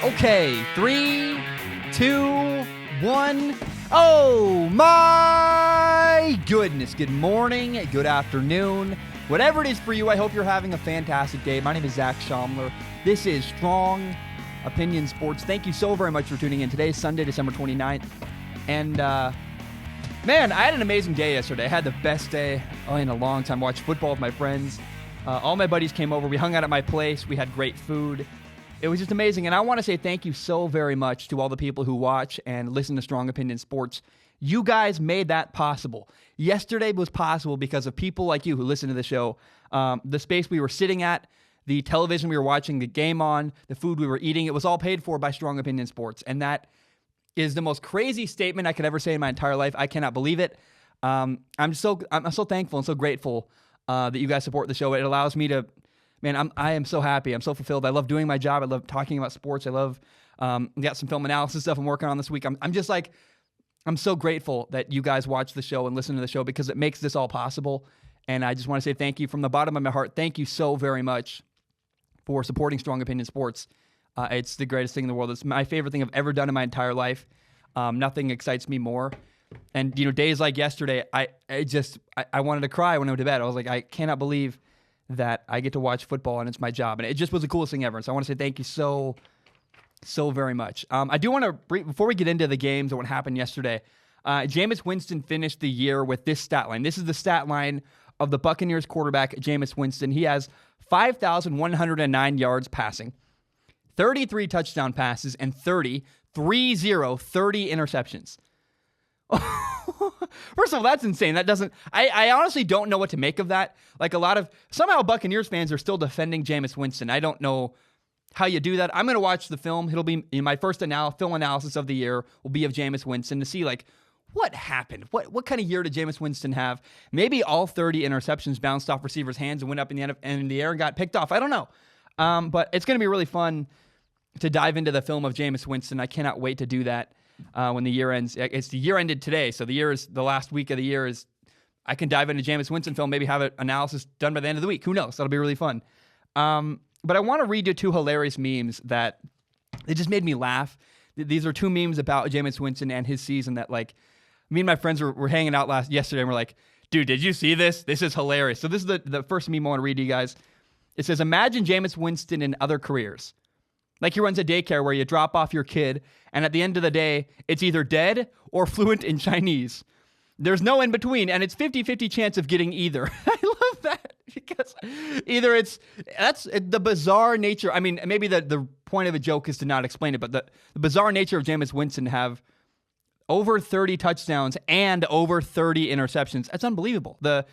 Okay, 3, 2, 1. Oh my goodness. Good morning, good afternoon. Whatever it is for you, I hope you're having a fantastic day. My name is Zach Schaumler. This is Strong Opinion Sports. Thank you so very much for tuning in. Today is Sunday, December 29th. And, man, I had an amazing day yesterday. I had the best day in a long time. Watched football with my friends. All my buddies came over. We hung out at my place. We had great food. It was just amazing, and I want to say thank you so very much to all the people who watch and listen to Strong Opinion Sports. You guys made that possible. Yesterday was possible because of people like you who listen to the show. The space we were sitting at, the television we were watching the game on, the food we were eating, it was all paid for by Strong Opinion Sports, and that is the most crazy statement I could ever say in my entire life. I cannot believe it. I'm so thankful and so grateful that you guys support the show. It allows me to... Man, I am so happy. I'm so fulfilled. I love doing my job. I love talking about sports. I love got some film analysis stuff I'm working on this week. I'm just like, I'm so grateful that you guys watch the show and listen to the show because it makes this all possible. And I just want to say thank you from the bottom of my heart. Thank you so very much for supporting Strong Opinion Sports. It's the greatest thing in the world. It's my favorite thing I've ever done in my entire life. Nothing excites me more. And, days like yesterday, I wanted to cry when I went to bed. I was like, I cannot believe that I get to watch football and it's my job. And it just was the coolest thing ever. So I want to say thank you so very much. I do want to, before we get into the games and what happened yesterday, Jameis Winston finished the year with this stat line. This is the stat line of the Buccaneers quarterback, Jameis Winston. He has 5,109 yards passing, 33 touchdown passes, and 30 interceptions. First of all, that's insane. That doesn't... I honestly don't know what to make of that. Like somehow Buccaneers fans are still defending Jameis Winston. I don't know how you do that. I'm going to watch the film. It'll be my first film analysis of the year will be of Jameis Winston to see what happened. What kind of year did Jameis Winston have? Maybe all 30 interceptions bounced off receivers' hands and went up in the air and got picked off. I don't know. But it's going to be really fun to dive into the film of Jameis Winston. I cannot wait to do that. When the year ends. It's the year ended today, so the last week of the year is, I can dive into Jameis Winston film, maybe have an analysis done by the end of the week. Who knows? That'll be really fun. But I want to read you two hilarious memes that it just made me laugh. These are two memes about Jameis Winston and his season that me and my friends were hanging out yesterday and we're like, dude, did you see this? This is hilarious. So this is the first meme I want to read to you guys. It says, imagine Jameis Winston in other careers. Like he runs a daycare where you drop off your kid, and at the end of the day, it's either dead or fluent in Chinese. There's no in between, and it's 50-50 chance of getting either. I love that because that's the bizarre nature. I mean, maybe the point of a joke is to not explain it, but the bizarre nature of Jameis Winston to have over 30 touchdowns and over 30 interceptions. That's unbelievable. That's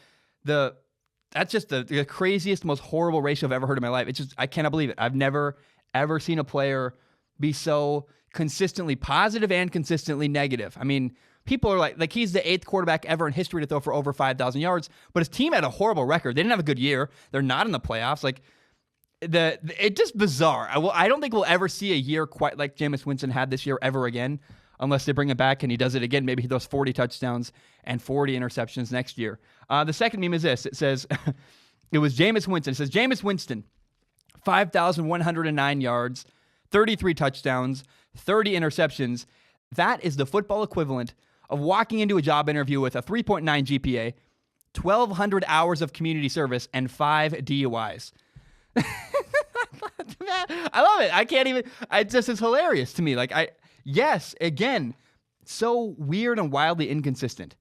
just the craziest, most horrible ratio I've ever heard in my life. It's just, I cannot believe it. I've never ever seen a player be so consistently positive and consistently negative. I mean, people are like he's the 8th quarterback ever in history to throw for over 5,000 yards, but his team had a horrible record. They didn't have a good year. They're not in the playoffs. It's just bizarre. I don't think we'll ever see a year quite like Jameis Winston had this year ever again, unless they bring it back and he does it again. Maybe he throws 40 touchdowns and 40 interceptions next year. The second meme is this. It says, it was Jameis Winston. It says, Jameis Winston, 5,109 yards, 33 touchdowns, 30 interceptions. That is the football equivalent of walking into a job interview with a 3.9 GPA, 1,200 hours of community service, and 5 DUIs. I love it. I can't even... It just is hilarious to me. Yes, again, so weird and wildly inconsistent.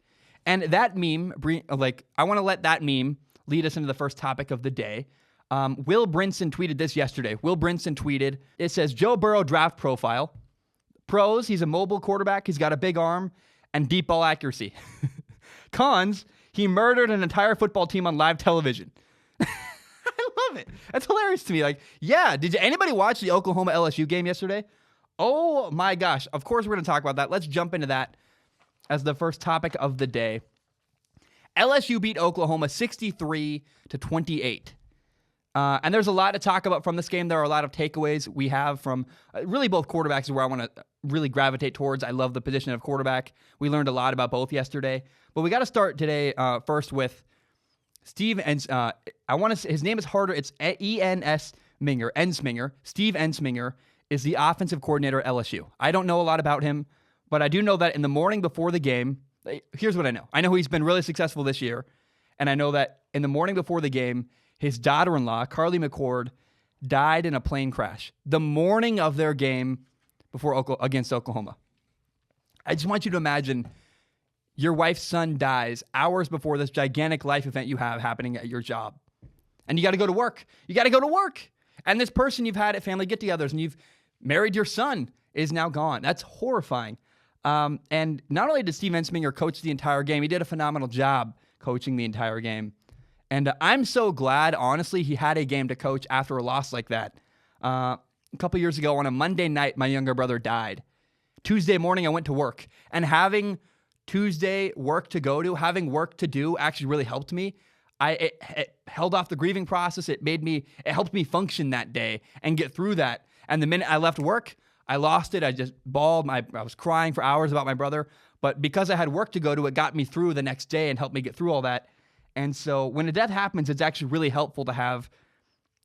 And that meme, I want to let that meme lead us into the first topic of the day. Will Brinson tweeted this yesterday. Will Brinson tweeted, it says, Joe Burrow draft profile. Pros, he's a mobile quarterback. He's got a big arm and deep ball accuracy. Cons, he murdered an entire football team on live television. I love it. That's hilarious to me. Did anybody watch the Oklahoma LSU game yesterday? Oh my gosh. Of course we're going to talk about that. Let's jump into that as the first topic of the day. LSU beat Oklahoma 63-28. And there's a lot to talk about from this game. There are a lot of takeaways we have from really both quarterbacks is where I want to really gravitate towards. I love the position of quarterback. We learned a lot about both yesterday. But we got to start today first with Steve his name is harder. It's Ensminger. Steve Ensminger is the offensive coordinator at LSU. I don't know a lot about him, but I do know that in the morning before the game, here's what I know. I know he's been really successful this year, and I know that in the morning before the game, his daughter-in-law, Carly McCord, died in a plane crash the morning of their game against Oklahoma. I just want you to imagine your wife's son dies hours before this gigantic life event you have happening at your job. And you got to go to work. You got to go to work. And this person you've had at family get-togethers and you've married your son is now gone. That's horrifying. And not only did Steve Ensminger coach the entire game, he did a phenomenal job coaching the entire game. And I'm so glad, honestly, he had a game to coach after a loss like that. A couple years ago on a Monday night, my younger brother died. Tuesday morning, I went to work. And having Tuesday work to go to, having work to do actually really helped me. It held off the grieving process. It helped me function that day and get through that. And the minute I left work, I lost it. I just bawled. I was crying for hours about my brother. But because I had work to go to, it got me through the next day and helped me get through all that. And so when a death happens, it's actually really helpful to have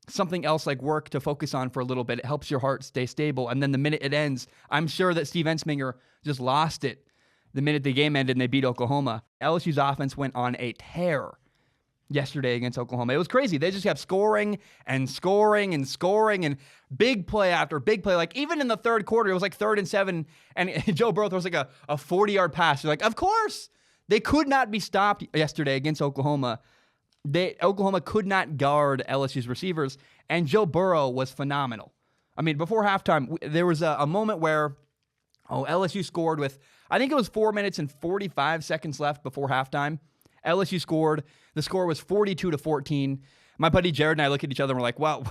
something else like work to focus on for a little bit. It helps your heart stay stable. And then the minute it ends, I'm sure that Steve Ensminger just lost it the minute the game ended and they beat Oklahoma. LSU's offense went on a tear yesterday against Oklahoma. It was crazy. They just kept scoring and scoring and scoring and big play after big play. Like even in the third quarter, it was like 3rd and 7 and Joe Burrow throws like a 40-yard pass. You're like, of course. They could not be stopped yesterday against Oklahoma. Oklahoma could not guard LSU's receivers, and Joe Burrow was phenomenal. I mean, before halftime, there was a moment where LSU scored with, I think it was 4 minutes and 45 seconds left before halftime. LSU scored. The score was 42-14. My buddy Jared and I look at each other and we're like, wow,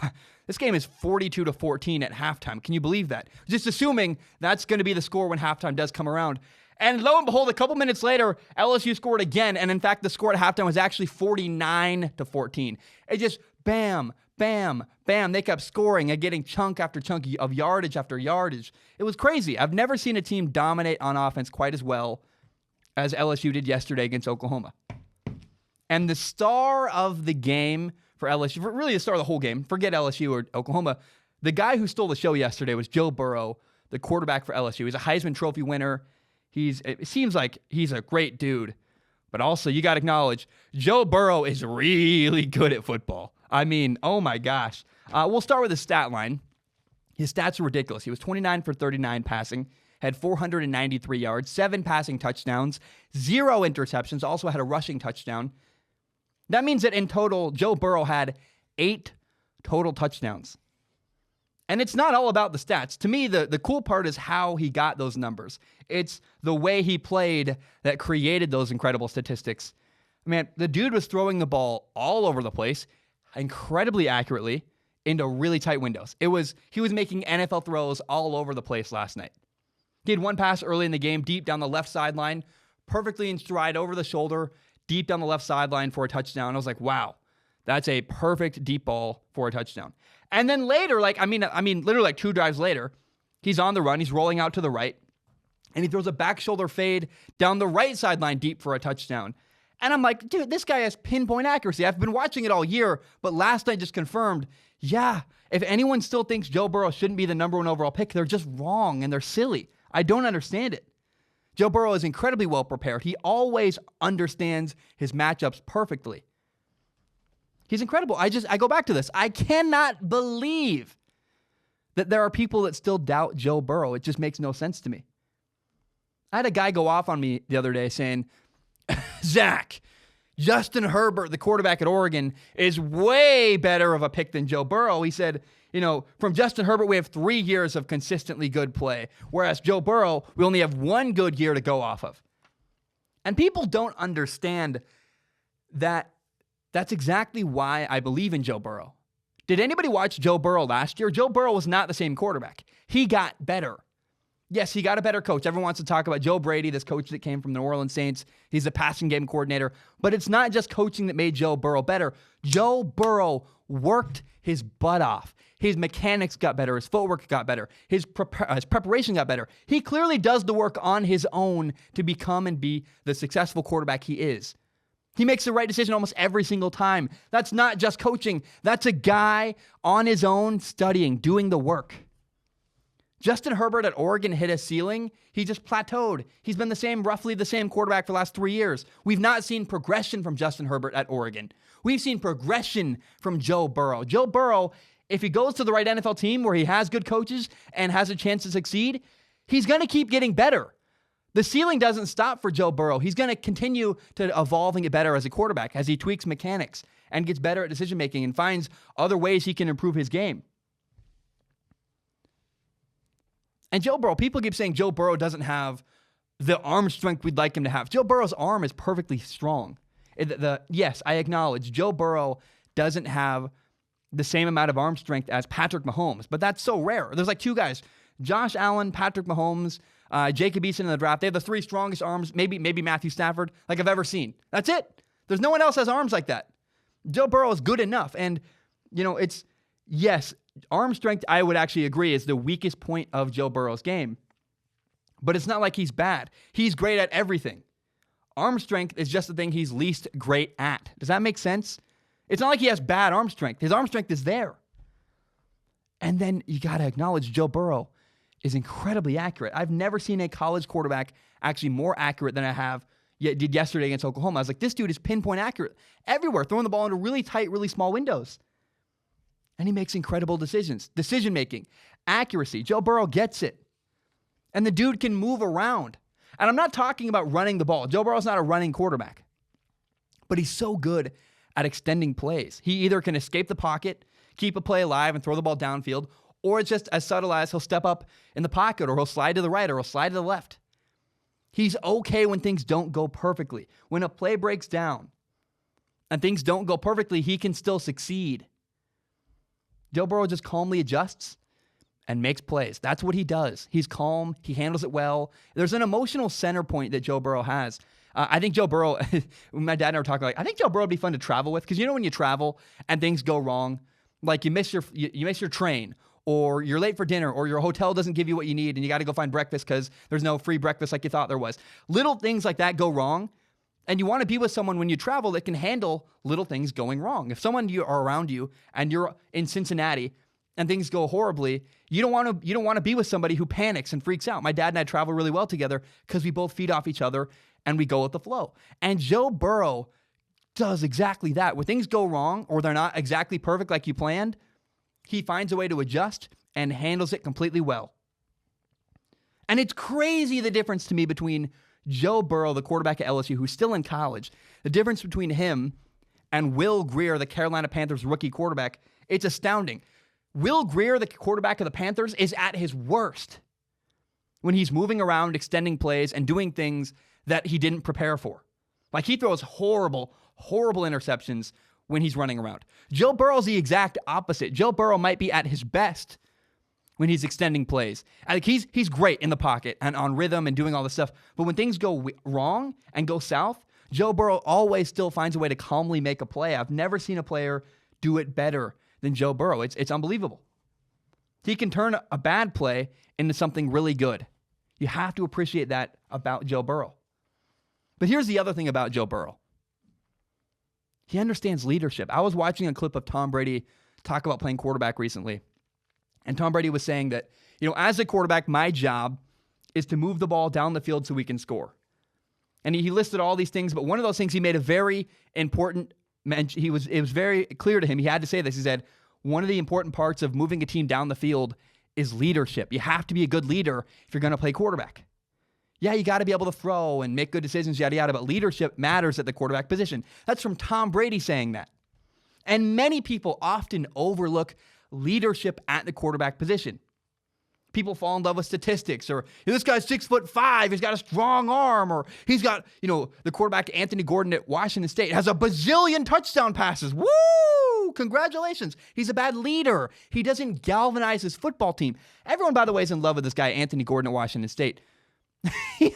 this game is 42-14 at halftime. Can you believe that? Just assuming that's going to be the score when halftime does come around. And lo and behold, a couple minutes later, LSU scored again. And in fact, the score at halftime was actually 49-14. It just bam, bam, bam. They kept scoring and getting chunk after chunk of yardage after yardage. It was crazy. I've never seen a team dominate on offense quite as well as LSU did yesterday against Oklahoma. And the star of the game for LSU, really the star of the whole game, forget LSU or Oklahoma, the guy who stole the show yesterday was Joe Burrow, the quarterback for LSU. He's a Heisman Trophy winner. It seems like he's a great dude, but also you got to acknowledge Joe Burrow is really good at football. I mean, oh my gosh. We'll start with his stat line. His stats are ridiculous. He was 29 for 39 passing, had 493 yards, 7 passing touchdowns, 0 interceptions, also had a rushing touchdown. That means that in total, Joe Burrow had 8 total touchdowns. And it's not all about the stats. To me, the cool part is how he got those numbers. It's the way he played that created those incredible statistics. Man, the dude was throwing the ball all over the place, incredibly accurately, into really tight windows. He was making NFL throws all over the place last night. He had one pass early in the game, deep down the left sideline, perfectly in stride over the shoulder, deep down the left sideline for a touchdown. I was like, wow, that's a perfect deep ball for a touchdown. And then later, literally like 2 drives later, he's on the run, he's rolling out to the right, and he throws a back shoulder fade down the right sideline deep for a touchdown. And I'm like, dude, this guy has pinpoint accuracy. I've been watching it all year, but last night just confirmed, yeah, if anyone still thinks Joe Burrow shouldn't be the number 1 overall pick, they're just wrong and they're silly. I don't understand it. Joe Burrow is incredibly well prepared. He always understands his matchups perfectly. He's incredible. I go back to this. I cannot believe that there are people that still doubt Joe Burrow. It just makes no sense to me. I had a guy go off on me the other day saying, Zach, Justin Herbert, the quarterback at Oregon, is way better of a pick than Joe Burrow. He said, from Justin Herbert, we have 3 years of consistently good play, whereas Joe Burrow, we only have 1 good year to go off of. And people don't understand that that's exactly why I believe in Joe Burrow. Did anybody watch Joe Burrow last year? Joe Burrow was not the same quarterback. He got better. Yes, he got a better coach. Everyone wants to talk about Joe Brady, this coach that came from the New Orleans Saints. He's a passing game coordinator. But it's not just coaching that made Joe Burrow better. Joe Burrow worked his butt off. His mechanics got better. His footwork got better. His preparation got better. He clearly does the work on his own to become and be the successful quarterback he is. He makes the right decision almost every single time. That's not just coaching. That's a guy on his own studying, doing the work. Justin Herbert at Oregon hit a ceiling. He just plateaued. He's been roughly the same quarterback for the last 3 years. We've not seen progression from Justin Herbert at Oregon. We've seen progression from Joe Burrow. Joe Burrow, if he goes to the right NFL team where he has good coaches and has a chance to succeed, he's going to keep getting better. The ceiling doesn't stop for Joe Burrow. He's going to continue to evolve and get better as a quarterback as he tweaks mechanics and gets better at decision-making and finds other ways he can improve his game. And Joe Burrow, people keep saying Joe Burrow doesn't have the arm strength we'd like him to have. Joe Burrow's arm is perfectly strong. Yes, I acknowledge Joe Burrow doesn't have the same amount of arm strength as Patrick Mahomes, but that's so rare. There's like 2 guys, Josh Allen, Patrick Mahomes, Jacob Eason in the draft. They have the 3 strongest arms, maybe Matthew Stafford, like I've ever seen. That's it. There's no one else has arms like that. Joe Burrow is good enough. And, yes, arm strength, I would actually agree, is the weakest point of Joe Burrow's game. But it's not like he's bad. He's great at everything. Arm strength is just the thing he's least great at. Does that make sense? It's not like he has bad arm strength. His arm strength is there. And then you got to acknowledge Joe Burrow is incredibly accurate. I've never seen a college quarterback actually more accurate than I did yesterday against Oklahoma. I was like, this dude is pinpoint accurate everywhere, throwing the ball into really tight, really small windows. And he makes incredible decisions. Decision-making, accuracy. Joe Burrow gets it. And the dude can move around. And I'm not talking about running the ball. Joe Burrow's not a running quarterback. But he's so good at extending plays. He either can escape the pocket, keep a play alive, and throw the ball downfield, or it's just as subtle as he'll step up in the pocket, or he'll slide to the right, or he'll slide to the left. He's okay when things don't go perfectly. When a play breaks down and things don't go perfectly, he can still succeed. Joe Burrow just calmly adjusts and makes plays. That's what he does. He's calm. He handles it well. There's an emotional center point that Joe Burrow has. I think Joe Burrow, my dad and I were talking, I think Joe Burrow would be fun to travel with, because when you travel and things go wrong, like you miss your train, or you're late for dinner, or your hotel doesn't give you what you need and you got to go find breakfast because there's no free breakfast like you thought there was. Little things like that go wrong, and you want to be with someone when you travel that can handle little things going wrong. If someone you are around you and you're in Cincinnati and things go horribly, you don't want to be with somebody who panics and freaks out. My dad and I travel really well together because we both feed off each other and we go with the flow. And Joe Burrow does exactly that. When things go wrong or they're not exactly perfect like you planned, he finds a way to adjust and handles it completely well. And it's crazy the difference to me between Joe Burrow, the quarterback at LSU, who's still in college, the difference between him and Will Grier, the Carolina Panthers rookie quarterback. It's astounding. Will Grier, the quarterback of the Panthers, is at his worst when he's moving around, extending plays, and doing things that he didn't prepare for. Like, he throws horrible interceptions when he's running around. Joe Burrow's the exact opposite. Joe Burrow might be at his best when he's extending plays. Like, he's great in the pocket and on rhythm and doing all this stuff. But when things go wrong and go south, Joe Burrow always still finds a way to calmly make a play. I've never seen a player do it better than Joe Burrow. It's unbelievable. He can turn a bad play into something really good. You have to appreciate that about Joe Burrow. But here's the other thing about Joe Burrow. He understands leadership. I was watching a clip of Tom Brady talk about playing quarterback recently. And Tom Brady was saying that, as a quarterback, my job is to move the ball down the field so we can score. And he listed all these things, but one of those things he made a very important mention. It was very clear to him. He had to say this. He said, one of the important parts of moving a team down the field is leadership. You have to be a good leader if you're going to play quarterback. Yeah, you got to be able to throw and make good decisions, yada, yada, but leadership matters at the quarterback position. That's from Tom Brady saying that. And many people often overlook leadership at the quarterback position. People fall in love with statistics, or this guy's 6'5", he's got a strong arm, or he's got, the quarterback Anthony Gordon at Washington State has a bazillion touchdown passes. Woo! Congratulations. He's a bad leader. He doesn't galvanize his football team. Everyone, by the way, is in love with this guy, Anthony Gordon at Washington State. He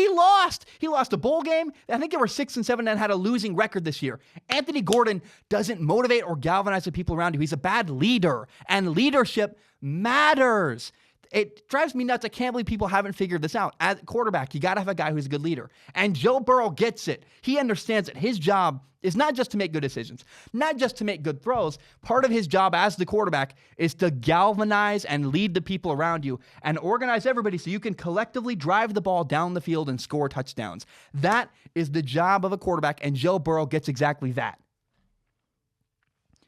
lost. He lost a bowl game. I think they were 6-7 and had a losing record this year. Anthony Gordon doesn't motivate or galvanize the people around you. He's a bad leader, and leadership matters. It drives me nuts. I can't believe people haven't figured this out. As quarterback, you got to have a guy who's a good leader. And Joe Burrow gets it. He understands that his job is not just to make good decisions, not just to make good throws. Part of his job as the quarterback is to galvanize and lead the people around you and organize everybody so you can collectively drive the ball down the field and score touchdowns. That is the job of a quarterback, and Joe Burrow gets exactly that.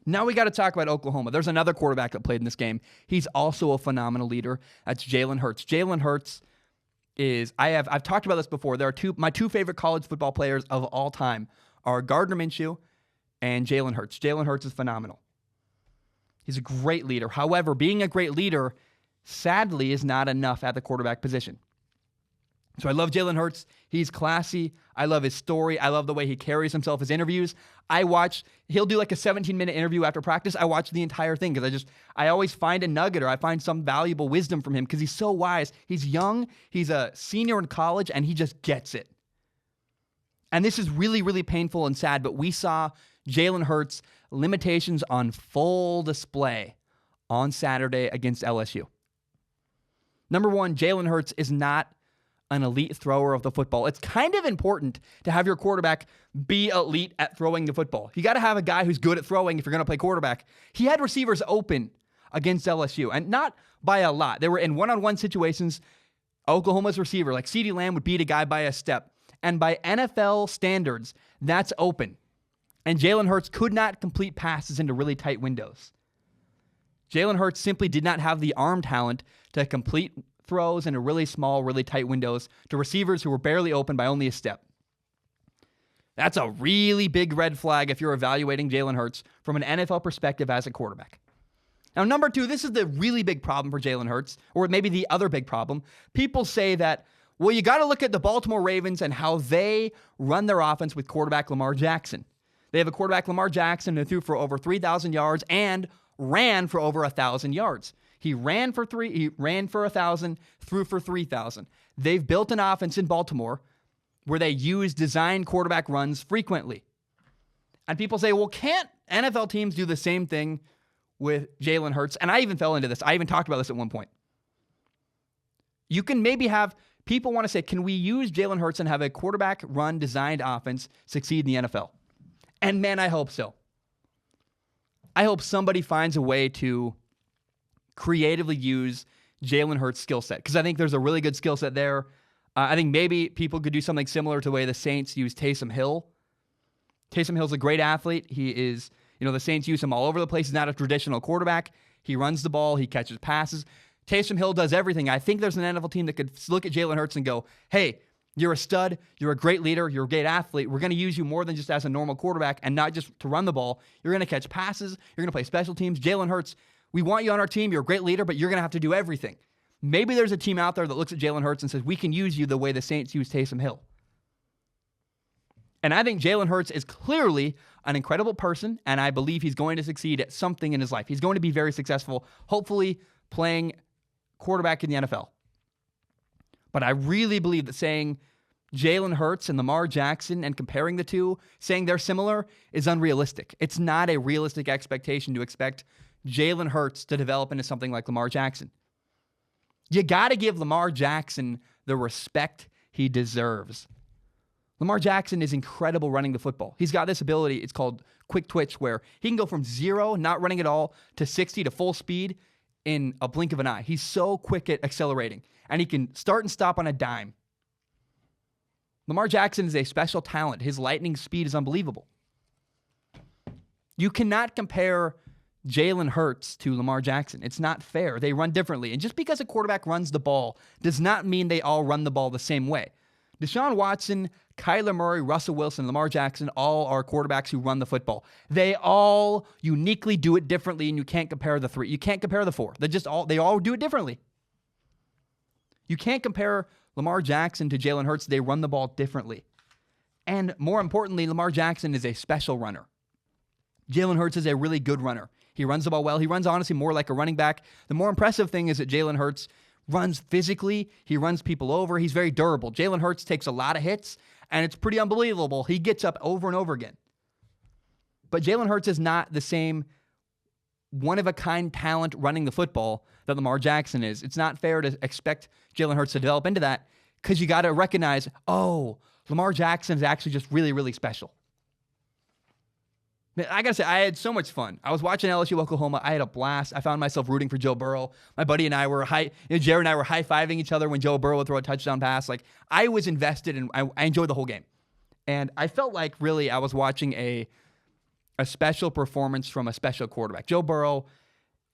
Now we got to talk about Oklahoma. There's another quarterback that played in this game. He's also a phenomenal leader. That's Jaylen Hurts. Jaylen Hurts is, I've talked about this before. There are my two favorite college football players of all time are Gardner Minshew and Jaylen Hurts. Jaylen Hurts is phenomenal. He's a great leader. However, being a great leader, sadly, is not enough at the quarterback position. So I love Jaylen Hurts. He's classy. I love his story. I love the way he carries himself, his interviews. He'll do like a 17-minute interview after practice. I watch the entire thing because I always find a nugget or I find some valuable wisdom from him because he's so wise. He's young. He's a senior in college, and he just gets it. And this is really, really painful and sad, but we saw Jaylen Hurts' limitations on full display on Saturday against LSU. Number one, Jaylen Hurts is not an elite thrower of the football. It's kind of important to have your quarterback be elite at throwing the football. You got to have a guy who's good at throwing if you're going to play quarterback. He had receivers open against LSU, and not by a lot. They were in one-on-one situations. Oklahoma's receiver, like CeeDee Lamb, would beat a guy by a step. And by NFL standards, that's open. And Jaylen Hurts could not complete passes into really tight windows. Jaylen Hurts simply did not have the arm talent to complete throws into really small, really tight windows to receivers who were barely open by only a step. That's a really big red flag if you're evaluating Jaylen Hurts from an NFL perspective as a quarterback. Now, number two, this is the really big problem for Jaylen Hurts, or maybe the other big problem. People say that, well, you got to look at the Baltimore Ravens and how they run their offense with quarterback Lamar Jackson. They have a quarterback, Lamar Jackson, who threw for over 3,000 yards and ran for over 1,000 yards. He ran for 1,000, threw for 3,000. They've built an offense in Baltimore where they use design quarterback runs frequently. And people say, well, can't NFL teams do the same thing with Jaylen Hurts? And I even fell into this. I even talked about this at one point. You can maybe have people want to say, can we use Jaylen Hurts and have a quarterback run designed offense succeed in the NFL? And man, I hope so. I hope somebody finds a way to creatively use Jaylen Hurts' skill set, because I think there's a really good skill set there. I think maybe people could do something similar to the way the Saints use Taysom Hill. Taysom Hill's a great athlete. He is, the Saints use him all over the place. He's not a traditional quarterback. He runs the ball. He catches passes. Taysom Hill does everything. I think there's an NFL team that could look at Jaylen Hurts and go, hey, you're a stud. You're a great leader. You're a great athlete. We're going to use you more than just as a normal quarterback and not just to run the ball. You're going to catch passes. You're going to play special teams. Jaylen Hurts, we want you on our team. You're a great leader, but you're going to have to do everything. Maybe there's a team out there that looks at Jaylen Hurts and says, we can use you the way the Saints use Taysom Hill. And I think Jaylen Hurts is clearly an incredible person, and I believe he's going to succeed at something in his life. He's going to be very successful, hopefully playing quarterback in the NFL. But I really believe that saying Jaylen Hurts and Lamar Jackson and comparing the two, saying they're similar, is unrealistic. It's not a realistic expectation to expect Jaylen Hurts to develop into something like Lamar Jackson. You got to give Lamar Jackson the respect he deserves. Lamar Jackson is incredible running the football. He's got this ability, it's called quick twitch, where he can go from 0, not running at all, to 60 to full speed in a blink of an eye. He's so quick at accelerating, and he can start and stop on a dime. Lamar Jackson is a special talent. His lightning speed is unbelievable. You cannot compare Jaylen Hurts to Lamar Jackson. It's not fair. They run differently. And just because a quarterback runs the ball does not mean they all run the ball the same way. Deshaun Watson, Kyler Murray, Russell Wilson, Lamar Jackson, all are quarterbacks who run the football. They all uniquely do it differently, and you can't compare the three. You can't compare the four. They all do it differently. You can't compare Lamar Jackson to Jaylen Hurts. They run the ball differently. And more importantly, Lamar Jackson is a special runner. Jaylen Hurts is a really good runner. He runs the ball well. He runs, honestly, more like a running back. The more impressive thing is that Jaylen Hurts runs physically. He runs people over. He's very durable. Jaylen Hurts takes a lot of hits, and it's pretty unbelievable. He gets up over and over again. But Jaylen Hurts is not the same one-of-a-kind talent running the football that Lamar Jackson is. It's not fair to expect Jaylen Hurts to develop into that because you got to recognize, oh, Lamar Jackson is actually just really, really special. I got to say, I had so much fun. I was watching LSU Oklahoma. I had a blast. I found myself rooting for Joe Burrow. My buddy and I were Jared and I were high-fiving each other when Joe Burrow would throw a touchdown pass. Like, I was invested and I enjoyed the whole game. And I felt like really I was watching a special performance from a special quarterback. Joe Burrow,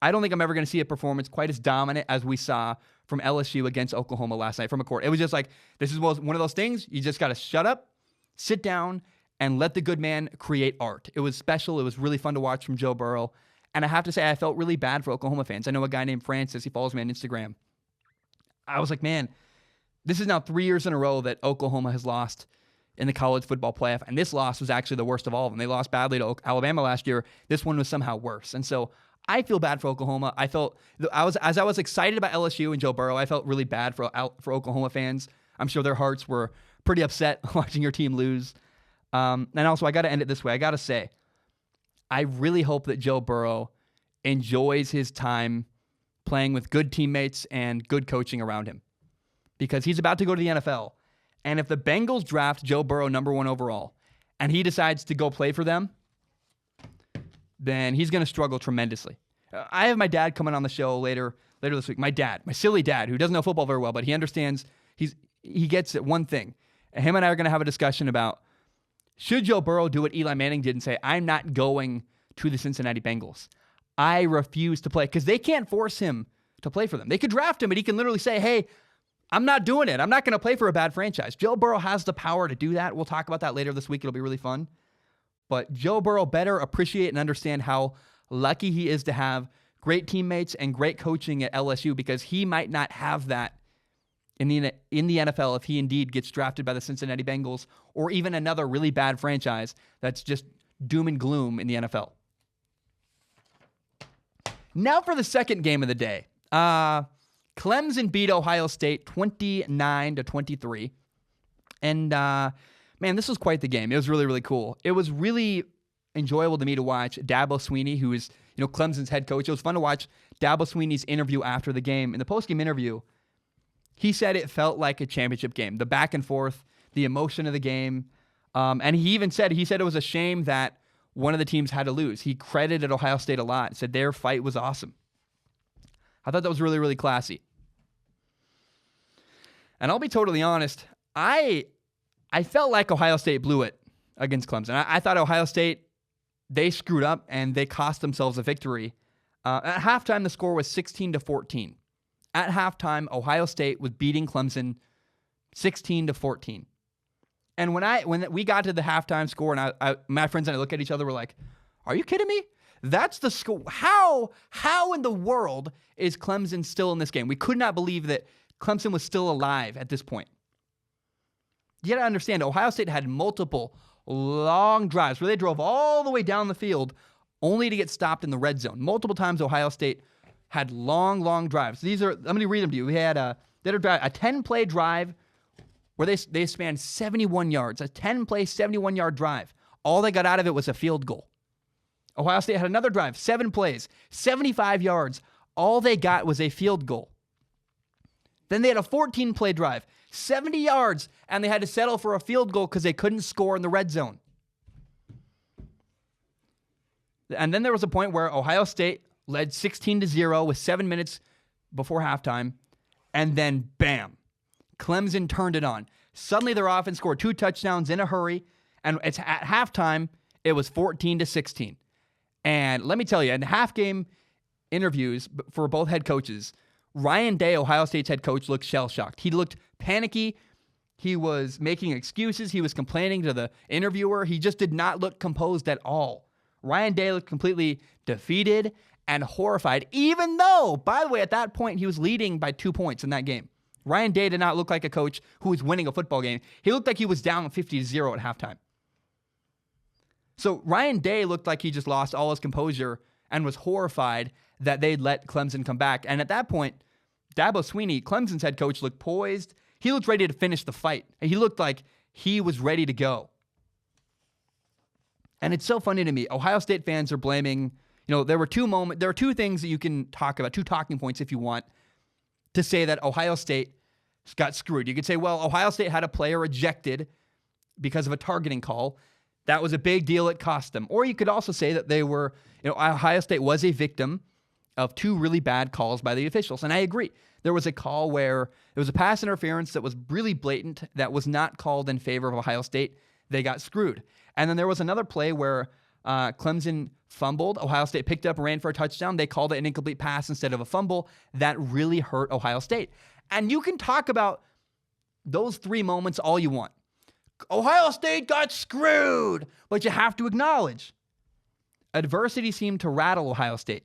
I don't think I'm ever going to see a performance quite as dominant as we saw from LSU against Oklahoma last night from a court. It was just like, this is one of those things, you just got to shut up, sit down, and let the good man create art. It was special. It was really fun to watch from Joe Burrow. And I have to say, I felt really bad for Oklahoma fans. I know a guy named Francis. He follows me on Instagram. I was like, man, this is now 3 years in a row that Oklahoma has lost in the college football playoff. And this loss was actually the worst of all of them. They lost badly to Alabama last year. This one was somehow worse. And so I feel bad for Oklahoma. I was excited about LSU and Joe Burrow, I felt really bad for Oklahoma fans. I'm sure their hearts were pretty upset watching your team lose. And also, I got to end it this way. I got to say, I really hope that Joe Burrow enjoys his time playing with good teammates and good coaching around him because he's about to go to the NFL. And if the Bengals draft Joe Burrow number 1 overall and he decides to go play for them, then he's going to struggle tremendously. I have my dad coming on the show later this week. My dad, my silly dad, who doesn't know football very well, but he understands, he gets it one thing. And him and I are going to have a discussion about, should Joe Burrow do what Eli Manning did and say, I'm not going to the Cincinnati Bengals. I refuse to play, because they can't force him to play for them. They could draft him, and he can literally say, hey, I'm not doing it. I'm not going to play for a bad franchise. Joe Burrow has the power to do that. We'll talk about that later this week. It'll be really fun. But Joe Burrow better appreciate and understand how lucky he is to have great teammates and great coaching at LSU, because he might not have that in the NFL if he indeed gets drafted by the Cincinnati Bengals or even another really bad franchise that's just doom and gloom in the NFL. Now for the second game of the day. Clemson beat Ohio State 29-23. And man, this was quite the game. It was really, really cool. It was really enjoyable to me to watch Dabo Swinney, who is, Clemson's head coach. It was fun to watch Dabo Swinney's interview after the game. In the postgame interview, he said it felt like a championship game. The back and forth, the emotion of the game. And he even said, it was a shame that one of the teams had to lose. He credited Ohio State a lot, said their fight was awesome. I thought that was really, really classy. And I'll be totally honest, I felt like Ohio State blew it against Clemson. I thought Ohio State, they screwed up and they cost themselves a victory. At halftime, the score was 16-14. At halftime, Ohio State was beating Clemson 16-14. And when we got to the halftime score, and my friends and I look at each other, we're like, "Are you kidding me? That's the score. How in the world is Clemson still in this game?" We could not believe that Clemson was still alive at this point. You got to understand, Ohio State had multiple long drives where they drove all the way down the field only to get stopped in the red zone. Multiple times Ohio State had long drives. These are, I'm going to read them to you. We had a 10-play drive where they spanned 71 yards, a 10-play, 71-yard drive. All they got out of it was a field goal. Ohio State had another drive, 7 plays, 75 yards. All they got was a field goal. Then they had a 14-play drive, 70 yards, and they had to settle for a field goal because they couldn't score in the red zone. And then there was a point where Ohio State led 16-0 with 7 minutes before halftime, and then bam, Clemson turned it on. Suddenly their offense scored 2 touchdowns in a hurry, and it's at halftime, it was 14-16. And let me tell you, in the half-game interviews for both head coaches, Ryan Day, Ohio State's head coach, looked shell-shocked. He looked panicky. He was making excuses. He was complaining to the interviewer. He just did not look composed at all. Ryan Day looked completely defeated and horrified, even though, by the way, at that point, he was leading by 2 points in that game. Ryan Day did not look like a coach who was winning a football game. He looked like he was down 50-0 at halftime. So Ryan Day looked like he just lost all his composure and was horrified that they'd let Clemson come back. And at that point, Dabo Swinney, Clemson's head coach, looked poised. He looked ready to finish the fight. He looked like he was ready to go. And it's so funny to me. Ohio State fans are blaming, There were two things that you can talk about, two talking points if you want, to say that Ohio State got screwed. You could say, well, Ohio State had a player ejected because of a targeting call. That was a big deal. It cost them. Or you could also say that Ohio State was a victim of two really bad calls by the officials. And I agree. There was a call where it was a pass interference that was really blatant, that was not called in favor of Ohio State. They got screwed. And then there was another play where Clemson fumbled. Ohio State picked up and ran for a touchdown. They called it an incomplete pass instead of a fumble. That really hurt Ohio State. And you can talk about those three moments all you want. Ohio State got screwed, but you have to acknowledge adversity seemed to rattle Ohio State.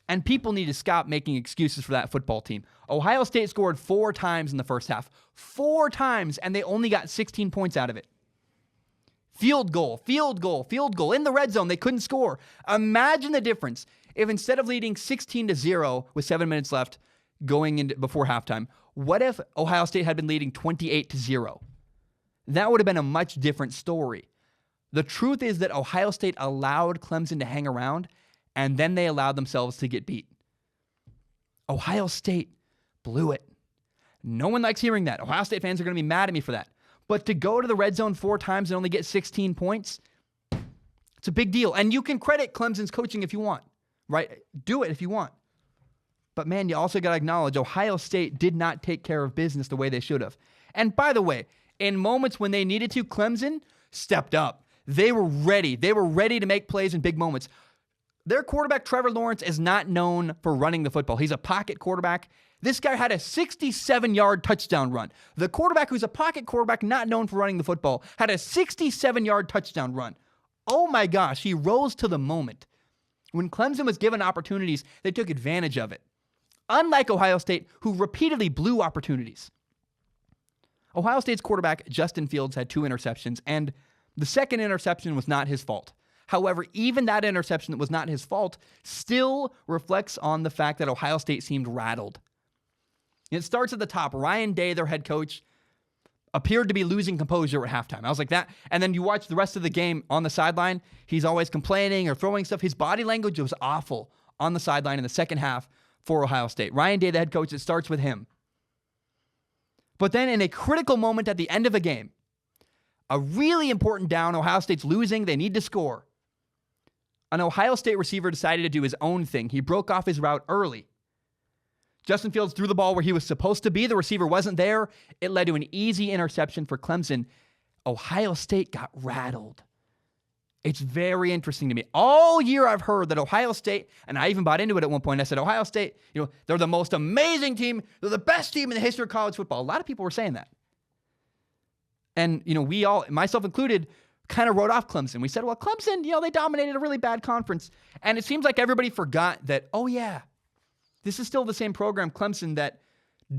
And people need to stop making excuses for that football team. Ohio State scored 4 times in the first half. 4 times, and they only got 16 points out of it. Field goal in the red zone. They couldn't score. Imagine the difference if instead of leading 16-0 with 7 minutes left going into before halftime, what if Ohio State had been leading 28-0? That would have been a much different story. The truth is that Ohio State allowed Clemson to hang around, and then they allowed themselves to get beat. Ohio State blew it. No one likes hearing that. Ohio State fans are going to be mad at me for that. But to go to the red zone 4 times and only get 16 points, it's a big deal. And you can credit Clemson's coaching if you want, right? Do it if you want. But man, you also got to acknowledge Ohio State did not take care of business the way they should have. And by the way, in moments when they needed to, Clemson stepped up. They were ready. They were ready to make plays in big moments. Their quarterback, Trevor Lawrence, is not known for running the football. He's a pocket quarterback. This guy had a 67-yard touchdown run. The quarterback, who's a pocket quarterback, not known for running the football, had a 67-yard touchdown run. Oh my gosh, he rose to the moment. When Clemson was given opportunities, they took advantage of it. Unlike Ohio State, who repeatedly blew opportunities. Ohio State's quarterback, Justin Fields, had 2 interceptions, and the second interception was not his fault. However, even that interception that was not his fault still reflects on the fact that Ohio State seemed rattled. It starts at the top. Ryan Day, their head coach, appeared to be losing composure at halftime. I was like that. And then you watch the rest of the game on the sideline. He's always complaining or throwing stuff. His body language was awful on the sideline in the second half for Ohio State. Ryan Day, the head coach, it starts with him. But then in a critical moment at the end of a game, a really important down, Ohio State's losing, they need to score. An Ohio State receiver decided to do his own thing. He broke off his route early. Justin Fields threw the ball where he was supposed to be. The receiver wasn't there. It led to an easy interception for Clemson. Ohio State got rattled. It's very interesting to me. All year I've heard that Ohio State, and I even bought into it at one point. I said, Ohio State, they're the most amazing team. They're the best team in the history of college football. A lot of people were saying that. And, we all, myself included, kind of wrote off Clemson. We said, well, Clemson, they dominated a really bad conference. And it seems like everybody forgot that, oh yeah, this is still the same program, Clemson, that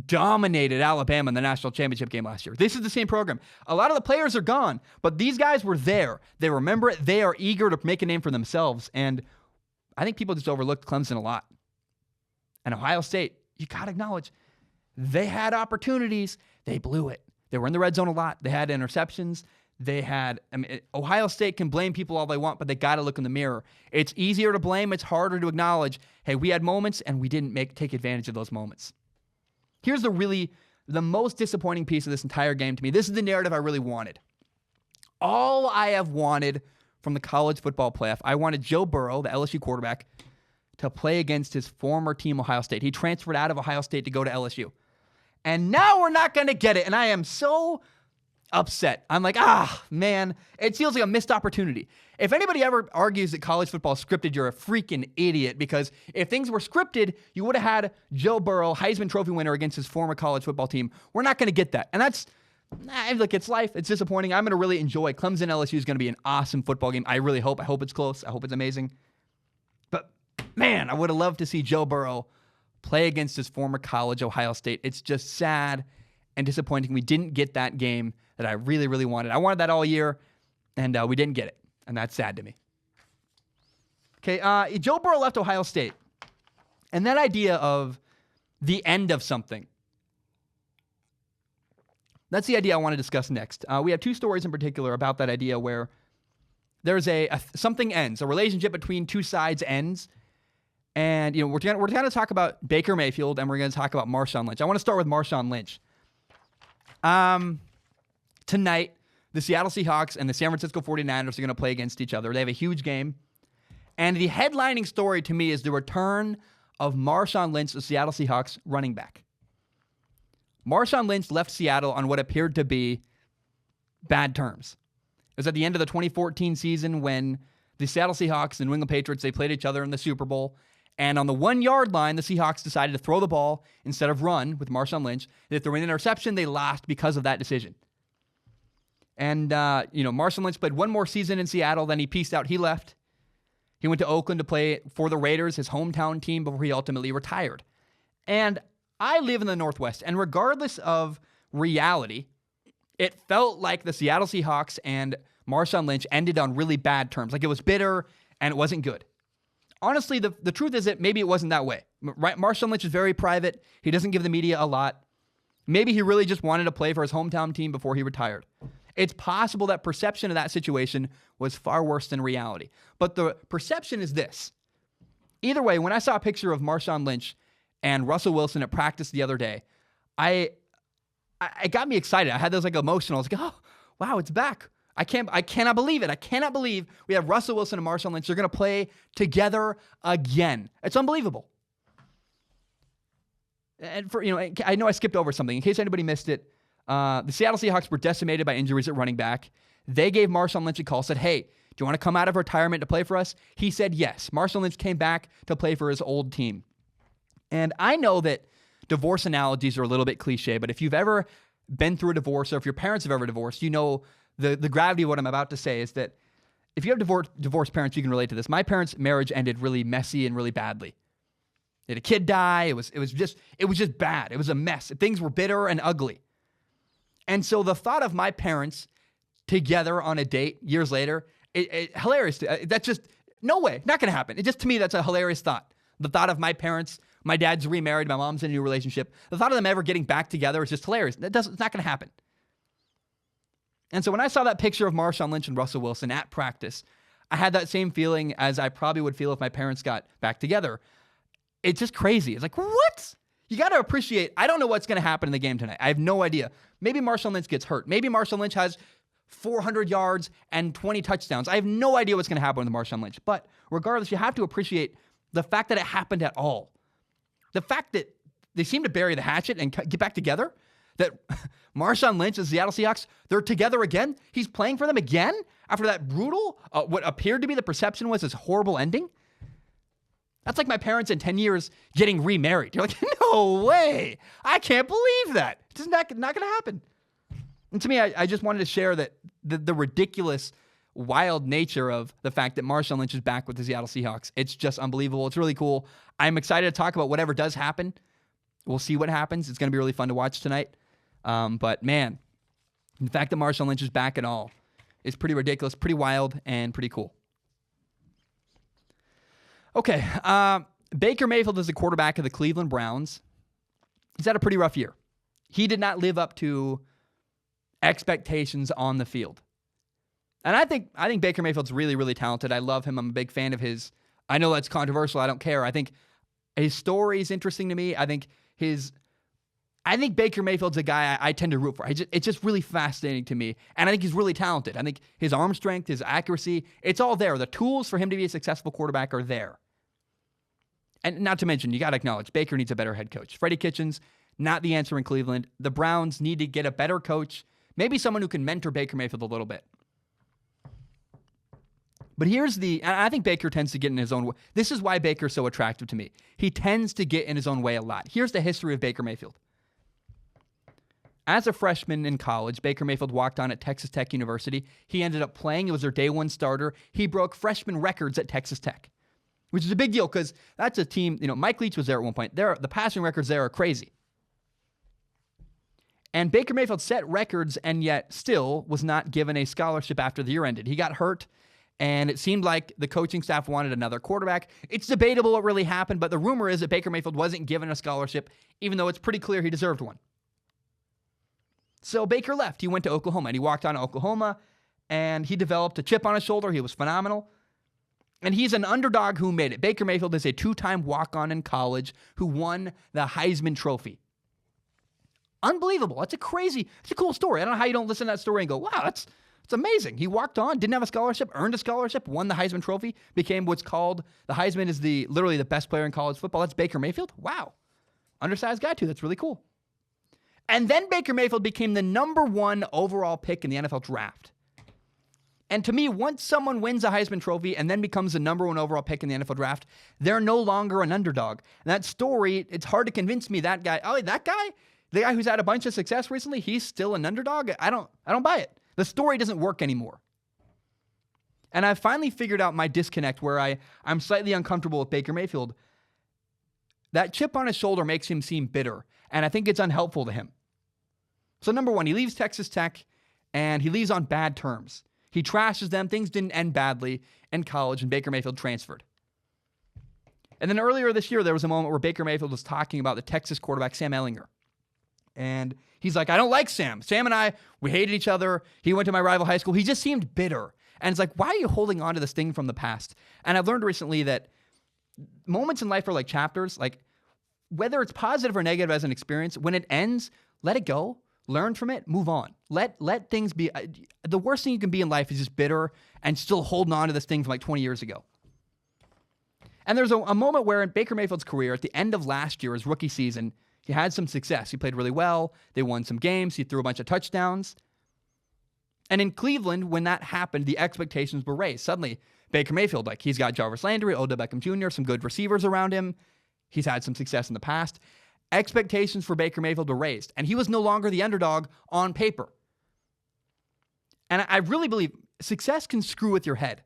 dominated Alabama in the national championship game last year. This is the same program. A lot of the players are gone, but these guys were there. They remember it. They are eager to make a name for themselves. And I think people just overlooked Clemson a lot. And Ohio State, you got to acknowledge, they had opportunities. They blew it. They were in the red zone a lot. They had interceptions. Ohio State can blame people all they want, but they got to look in the mirror. It's easier to blame. It's harder to acknowledge, hey, we had moments and we didn't take advantage of those moments. Here's the most disappointing piece of this entire game to me. This is the narrative I really wanted. All I have wanted from the college football playoff, I wanted Joe Burrow, the LSU quarterback, to play against his former team, Ohio State. He transferred out of Ohio State to go to LSU. And now we're not going to get it. And I am so upset. I'm like, man, it feels like a missed opportunity. If anybody ever argues that college football is scripted, you're a freaking idiot, because if things were scripted, you would have had Joe Burrow, Heisman Trophy winner, against his former college football team. We're not going to get that. And it's life. It's disappointing. I'm going to really enjoy. Clemson LSU is going to be an awesome football game. I really hope. I hope it's close. I hope it's amazing. But man, I would have loved to see Joe Burrow play against his former college, Ohio State. It's just sad and disappointing. We didn't get that game that I really, really wanted. I wanted that all year, and we didn't get it, and that's sad to me. Okay, Joe Burrow left Ohio State, and that idea of the end of something, that's the idea I want to discuss next. We have 2 stories in particular about that idea where there's something ends, a relationship between two sides ends. And, we're going to talk about Baker Mayfield, and we're going to talk about Marshawn Lynch. I want to start with Marshawn Lynch. Tonight, the Seattle Seahawks and the San Francisco 49ers are going to play against each other. They have a huge game. And the headlining story to me is the return of Marshawn Lynch, the Seattle Seahawks running back. Marshawn Lynch left Seattle on what appeared to be bad terms. It was at the end of the 2014 season when the Seattle Seahawks and New England Patriots, they played each other in the Super Bowl. And on the 1-yard line, the Seahawks decided to throw the ball instead of run with Marshawn Lynch. If there were an interception, they lost because of that decision. And, Marshawn Lynch played one more season in Seattle, then he peaced out. He left. He went to Oakland to play for the Raiders, his hometown team, before he ultimately retired. And I live in the Northwest, and regardless of reality, it felt like the Seattle Seahawks and Marshawn Lynch ended on really bad terms. Like it was bitter and it wasn't good. Honestly, the truth is that maybe it wasn't that way. Right? Marshawn Lynch is very private. He doesn't give the media a lot. Maybe he really just wanted to play for his hometown team before he retired. It's possible that perception of that situation was far worse than reality. But the perception is this. Either way, when I saw a picture of Marshawn Lynch and Russell Wilson at practice the other day, it got me excited. I had those emotional. I was like, oh, wow, it's back. I cannot believe it. I cannot believe we have Russell Wilson and Marshawn Lynch. They're going to play together again. It's unbelievable. And I know I skipped over something. In case anybody missed it, the Seattle Seahawks were decimated by injuries at running back. They gave Marshawn Lynch a call, said, hey, do you want to come out of retirement to play for us? He said yes. Marshawn Lynch came back to play for his old team. And I know that divorce analogies are a little bit cliche, but if you've ever been through a divorce or if your parents have ever divorced, you know the gravity of what I'm about to say is that if you have divorced parents, you can relate to this. My parents' marriage ended really messy and really badly. They had a kid die. It was just bad. It was a mess. Things were bitter and ugly. And so the thought of my parents together on a date years later, hilarious. That's just, no way, not going to happen. To me, that's a hilarious thought. The thought of my parents, my dad's remarried, my mom's in a new relationship. The thought of them ever getting back together is just hilarious. It's not going to happen. And so when I saw that picture of Marshawn Lynch and Russell Wilson at practice, I had that same feeling as I probably would feel if my parents got back together. It's just crazy. It's like, what? You got to appreciate, I don't know what's going to happen in the game tonight. I have no idea. Maybe Marshawn Lynch gets hurt. Maybe Marshawn Lynch has 400 yards and 20 touchdowns. I have no idea what's going to happen with Marshawn Lynch. But regardless, you have to appreciate the fact that it happened at all. The fact that they seem to bury the hatchet and get back together. That Marshawn Lynch and the Seattle Seahawks, they're together again. He's playing for them again after that brutal, what appeared to be the perception was his horrible ending. That's like my parents in 10 years getting remarried. You're like, no way. I can't believe that. It's just not going to happen. And to me, I just wanted to share that the ridiculous, wild nature of the fact that Marshawn Lynch is back with the Seattle Seahawks. It's just unbelievable. It's really cool. I'm excited to talk about whatever does happen. We'll see what happens. It's going to be really fun to watch tonight. But man, the fact that Marshawn Lynch is back at all is pretty ridiculous, pretty wild, and pretty cool. Okay, Baker Mayfield is the quarterback of the Cleveland Browns. He's had a pretty rough year. He did not live up to expectations on the field. And I think Baker Mayfield's really, really talented. I love him. I'm a big fan of his. I know that's controversial. I don't care. I think his story is interesting to me. I think Baker Mayfield's a guy I tend to root for. It's just really fascinating to me. And I think he's really talented. I think his arm strength, his accuracy, it's all there. The tools for him to be a successful quarterback are there. And not to mention, you got to acknowledge, Baker needs a better head coach. Freddie Kitchens, not the answer in Cleveland. The Browns need to get a better coach, maybe someone who can mentor Baker Mayfield a little bit. But I think Baker tends to get in his own way. This is why Baker's so attractive to me. He tends to get in his own way a lot. Here's the history of Baker Mayfield. As a freshman in college, Baker Mayfield walked on at Texas Tech University. He ended up playing. It was their day one starter. He broke freshman records at Texas Tech, which is a big deal because that's a team, Mike Leach was there at one point. The passing records there are crazy. And Baker Mayfield set records and yet still was not given a scholarship after the year ended. He got hurt, and it seemed like the coaching staff wanted another quarterback. It's debatable what really happened, but the rumor is that Baker Mayfield wasn't given a scholarship, even though it's pretty clear he deserved one. So Baker left. He went to Oklahoma, and he walked on to Oklahoma, and he developed a chip on his shoulder. He was phenomenal. And he's an underdog who made it. Baker Mayfield is a 2-time walk-on in college who won the Heisman Trophy. Unbelievable. It's a cool story. I don't know how you don't listen to that story and go, wow, it's amazing. He walked on, didn't have a scholarship, earned a scholarship, won the Heisman Trophy, became what's called, the Heisman is literally the best player in college football. That's Baker Mayfield. Wow. Undersized guy too. That's really cool. And then Baker Mayfield became the number 1 overall pick in the NFL draft. And to me, once someone wins a Heisman Trophy and then becomes the number 1 overall pick in the NFL draft, they're no longer an underdog. And that story, it's hard to convince me the guy who's had a bunch of success recently, he's still an underdog. I don't buy it. The story doesn't work anymore. And I've finally figured out my disconnect where I'm slightly uncomfortable with Baker Mayfield. That chip on his shoulder makes him seem bitter, and I think it's unhelpful to him. So number 1, he leaves Texas Tech, and he leaves on bad terms. He trashes them. Things didn't end badly in college, and Baker Mayfield transferred. And then earlier this year, there was a moment where Baker Mayfield was talking about the Texas quarterback, Sam Ehlinger. And he's like, I don't like Sam. Sam and I, we hated each other. He went to my rival high school. He just seemed bitter. And it's like, why are you holding on to this thing from the past? And I've learned recently that moments in life are like chapters. Like, whether it's positive or negative as an experience, when it ends, let it go. Learn from it, move on. Let things be. The worst thing you can be in life is just bitter and still holding on to this thing from like 20 years ago. And there's a moment where in Baker Mayfield's career, at the end of last year, his rookie season, he had some success. He played really well. They won some games. He threw a bunch of touchdowns. And in Cleveland, when that happened, the expectations were raised. Suddenly, Baker Mayfield, like he's got Jarvis Landry, Odell Beckham Jr., some good receivers around him. He's had some success in the past. Expectations for Baker Mayfield were raised, and he was no longer the underdog on paper. And I really believe success can screw with your head.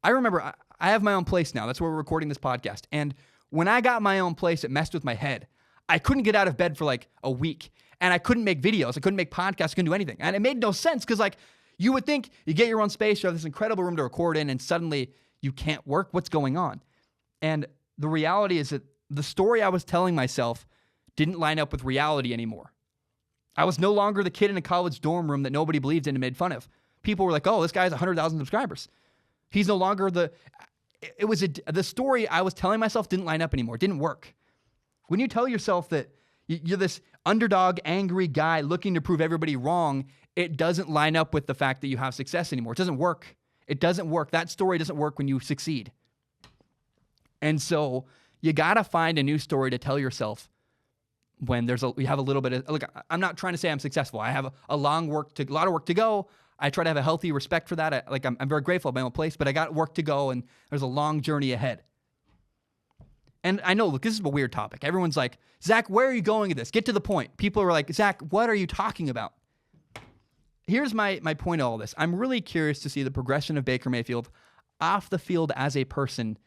I remember I have my own place now. That's where we're recording this podcast. And when I got my own place, it messed with my head. I couldn't get out of bed for like a week, and I couldn't make videos. I couldn't make podcasts. I couldn't do anything. And it made no sense because like you would think you get your own space, you have this incredible room to record in, and suddenly you can't work. What's going on? And the reality is that the story I was telling myself didn't line up with reality anymore. I was no longer the kid in a college dorm room that nobody believed in and made fun of. People were like, oh, this guy has 100,000 subscribers. He's no longer the story I was telling myself didn't line up anymore. It didn't work. When you tell yourself that you're this underdog, angry guy looking to prove everybody wrong, it doesn't line up with the fact that you have success anymore. It doesn't work. It doesn't work. That story doesn't work when you succeed. And so you got to find a new story to tell yourself when we have a little bit of, look, I'm not trying to say I'm successful. I have a lot of work to go. I try to have a healthy respect for that. I'm very grateful at my own place, but I got work to go, and there's a long journey ahead. And I know, look, this is a weird topic. Everyone's like, Zach, where are you going with this? Get to the point. People are like, Zach, what are you talking about? Here's my point of all this. I'm really curious to see the progression of Baker Mayfield off the field as a person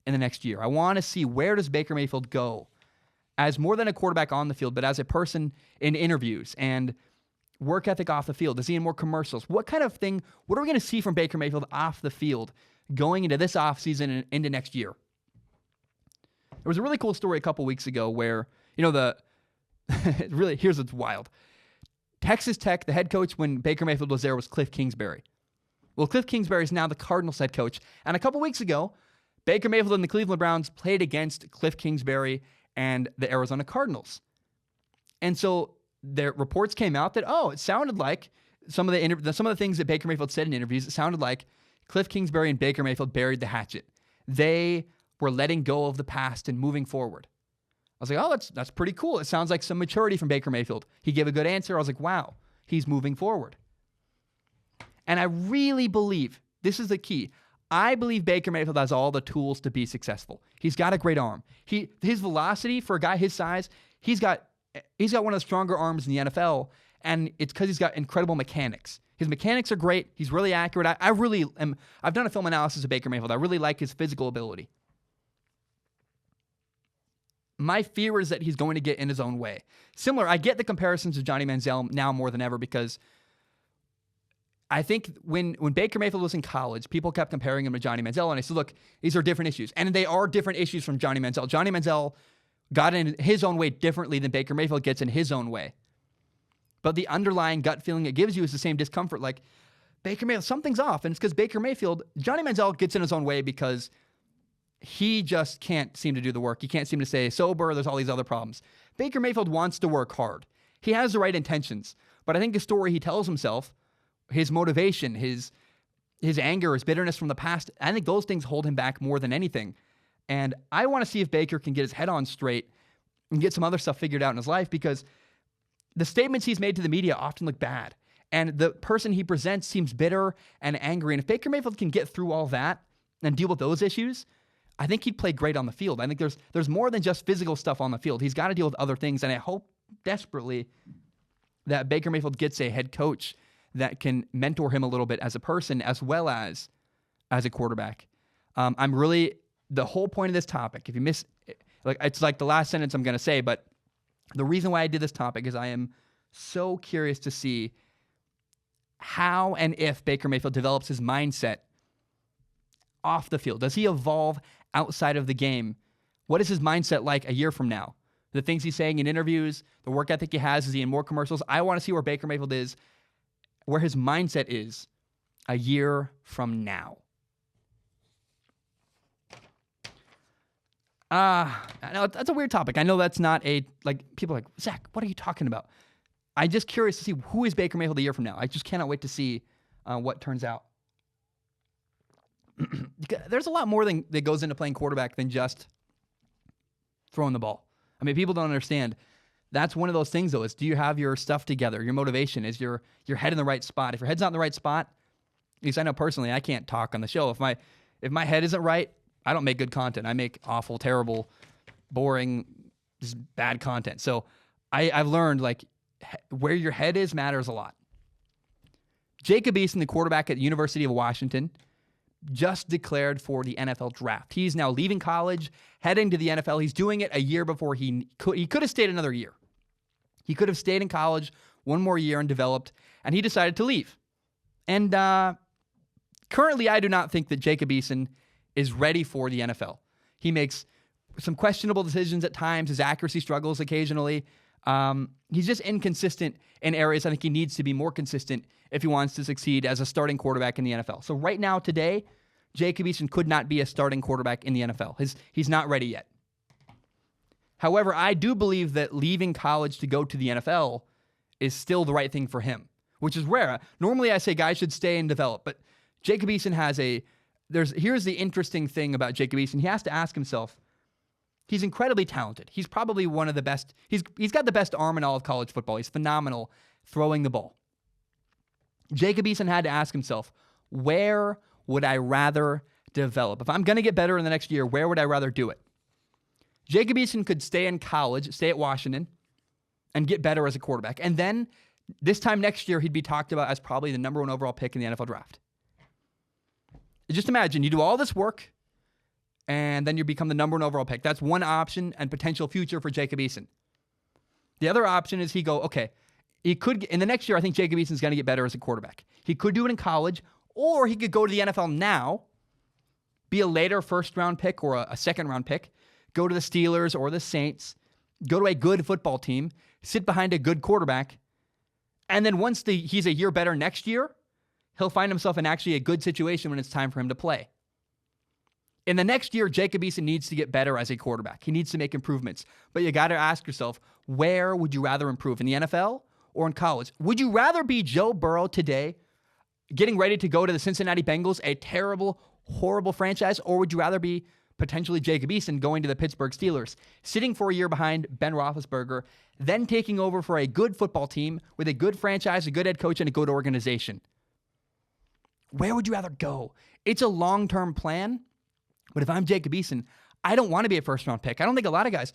in the next year. I want to see, where does Baker Mayfield go as more than a quarterback on the field, but as a person in interviews and work ethic off the field? Is he in more commercials? What kind of thing, what are we going to see from Baker Mayfield off the field going into this offseason and into next year? There was a really cool story a couple weeks ago where, here's what's wild. Texas Tech, the head coach when Baker Mayfield was there was Cliff Kingsbury. Well, Cliff Kingsbury is now the Cardinals head coach. And a couple weeks ago, Baker Mayfield and the Cleveland Browns played against Cliff Kingsbury and the Arizona Cardinals. And so the reports came out that, it sounded like some of the things that Baker Mayfield said in interviews, it sounded like Cliff Kingsbury and Baker Mayfield buried the hatchet. They were letting go of the past and moving forward. I was like, that's pretty cool. It sounds like some maturity from Baker Mayfield. He gave a good answer. I was like, wow, he's moving forward. And I really believe, this is the key, I believe Baker Mayfield has all the tools to be successful. He's got a great arm. His velocity for a guy his size, he's got one of the stronger arms in the NFL, and it's because he's got incredible mechanics. His mechanics are great. He's really accurate. I've done a film analysis of Baker Mayfield. I really like his physical ability. My fear is that he's going to get in his own way. Similar, I get the comparisons to Johnny Manziel now more than ever because I think when Baker Mayfield was in college, people kept comparing him to Johnny Manziel, and I said, look, these are different issues. And they are different issues from Johnny Manziel. Johnny Manziel got in his own way differently than Baker Mayfield gets in his own way. But the underlying gut feeling it gives you is the same discomfort. Like, Baker Mayfield, something's off. And it's because Baker Mayfield, Johnny Manziel gets in his own way because he just can't seem to do the work. He can't seem to stay sober. There's all these other problems. Baker Mayfield wants to work hard. He has the right intentions. But I think the story he tells himself, his motivation, his anger, his bitterness from the past, I think those things hold him back more than anything. And I want to see if Baker can get his head on straight and get some other stuff figured out in his life, because the statements he's made to the media often look bad. And the person he presents seems bitter and angry. And if Baker Mayfield can get through all that and deal with those issues, I think he'd play great on the field. I think there's more than just physical stuff on the field. He's got to deal with other things. And I hope desperately that Baker Mayfield gets a head coach that can mentor him a little bit as a person as well as a quarterback. The whole point of this topic, if you miss, it's like the last sentence I'm going to say, but the reason why I did this topic is I am so curious to see how and if Baker Mayfield develops his mindset off the field. Does he evolve outside of the game? What is his mindset like a year from now? The things he's saying in interviews, the work ethic he has, is he in more commercials? I want to see where Baker Mayfield is, where his mindset is a year from now. I know that's a weird topic. I know that's not people are like, Zach, what are you talking about? I'm just curious to see who is Baker Mayfield a year from now. I just cannot wait to see what turns out. There's a lot more that goes into playing quarterback than just throwing the ball. I mean, people don't understand. That's one of those things, though, is do you have your stuff together? Your motivation, is your head in the right spot? If your head's not in the right spot, at least I know personally, I can't talk on the show. If my head isn't right, I don't make good content. I make awful, terrible, boring, just bad content. So I've learned, where your head is matters a lot. Jacob Eason, the quarterback at the University of Washington, just declared for the NFL draft. He's now leaving college, heading to the NFL. He's doing it a year before he could have stayed another year. He could have stayed in college one more year and developed, and he decided to leave. And currently, I do not think that Jacob Eason is ready for the NFL. He makes some questionable decisions at times. His accuracy struggles occasionally. He's just inconsistent in areas. I think he needs to be more consistent if he wants to succeed as a starting quarterback in the NFL. So right now, today, Jacob Eason could not be a starting quarterback in the NFL. He's not ready yet. However, I do believe that leaving college to go to the NFL is still the right thing for him, which is rare. Normally, I say guys should stay and develop, but Jacob Eason has here's the interesting thing about Jacob Eason. He has to ask himself, he's incredibly talented. He's probably one of the best. He's got the best arm in all of college football. He's phenomenal throwing the ball. Jacob Eason had to ask himself, where would I rather develop? If I'm going to get better in the next year, where would I rather do it? Jacob Eason could stay in college, stay at Washington, and get better as a quarterback. And then this time next year, he'd be talked about as probably the number one overall pick in the NFL draft. Just imagine, you do all this work, and then you become the number one overall pick. That's one option and potential future for Jacob Eason. The other option is he could, in the next year, I think Jacob Eason's going to get better as a quarterback. He could do it in college, or he could go to the NFL now, be a later first-round pick or a second-round pick, go to the Steelers or the Saints, go to a good football team, sit behind a good quarterback, and then once he's a year better next year, he'll find himself in actually a good situation when it's time for him to play. In the next year, Jacob Eason needs to get better as a quarterback. He needs to make improvements. But you got to ask yourself, where would you rather improve, in the NFL or in college? Would you rather be Joe Burrow today, getting ready to go to the Cincinnati Bengals, a terrible, horrible franchise, or would you rather be potentially Jacob Eason going to the Pittsburgh Steelers, sitting for a year behind Ben Roethlisberger, then taking over for a good football team with a good franchise, a good head coach, and a good organization? Where would you rather go? It's a long-term plan, but if I'm Jacob Eason, I don't want to be a first-round pick. I don't think a lot of guys,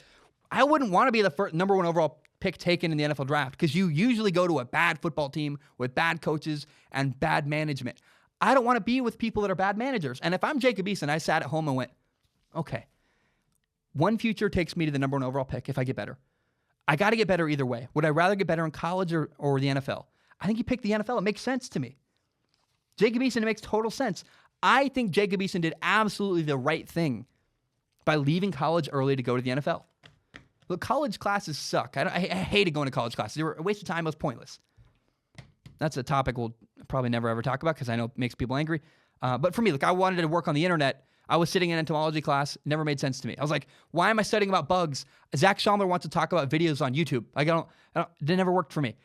I wouldn't want to be the number one overall pick taken in the NFL draft because you usually go to a bad football team with bad coaches and bad management. I don't want to be with people that are bad managers. And if I'm Jacob Eason, I sat at home and went, okay, one future takes me to the number one overall pick if I get better. I got to get better either way. Would I rather get better in college or the NFL? I think you pick the NFL. It makes sense to me. Jacob Eason, it makes total sense. I think Jacob Eason did absolutely the right thing by leaving college early to go to the NFL. Look, college classes suck. I hated going to college classes. They were a waste of time. It was pointless. That's a topic we'll probably never ever talk about because I know it makes people angry. But for me, I wanted to work on the internet. I was sitting in an entomology class. It never made sense to me. I was like, why am I studying about bugs? Zach Schaumler wants to talk about videos on YouTube. It never worked for me.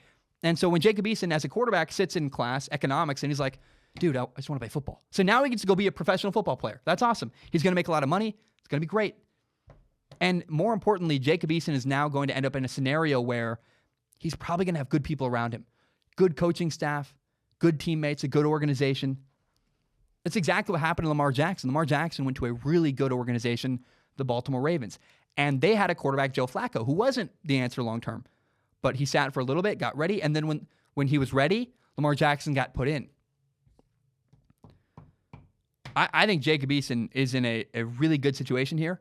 And so when Jacob Eason, as a quarterback, sits in class, economics, and he's like, dude, I just want to play football. So now he gets to go be a professional football player. That's awesome. He's going to make a lot of money. It's going to be great. And more importantly, Jacob Eason is now going to end up in a scenario where he's probably going to have good people around him, good coaching staff, good teammates, a good organization. That's exactly what happened to Lamar Jackson. Lamar Jackson went to a really good organization, the Baltimore Ravens. And they had a quarterback, Joe Flacco, who wasn't the answer long-term. But he sat for a little bit, got ready, and then when he was ready, Lamar Jackson got put in. I think Jacob Eason is in a really good situation here.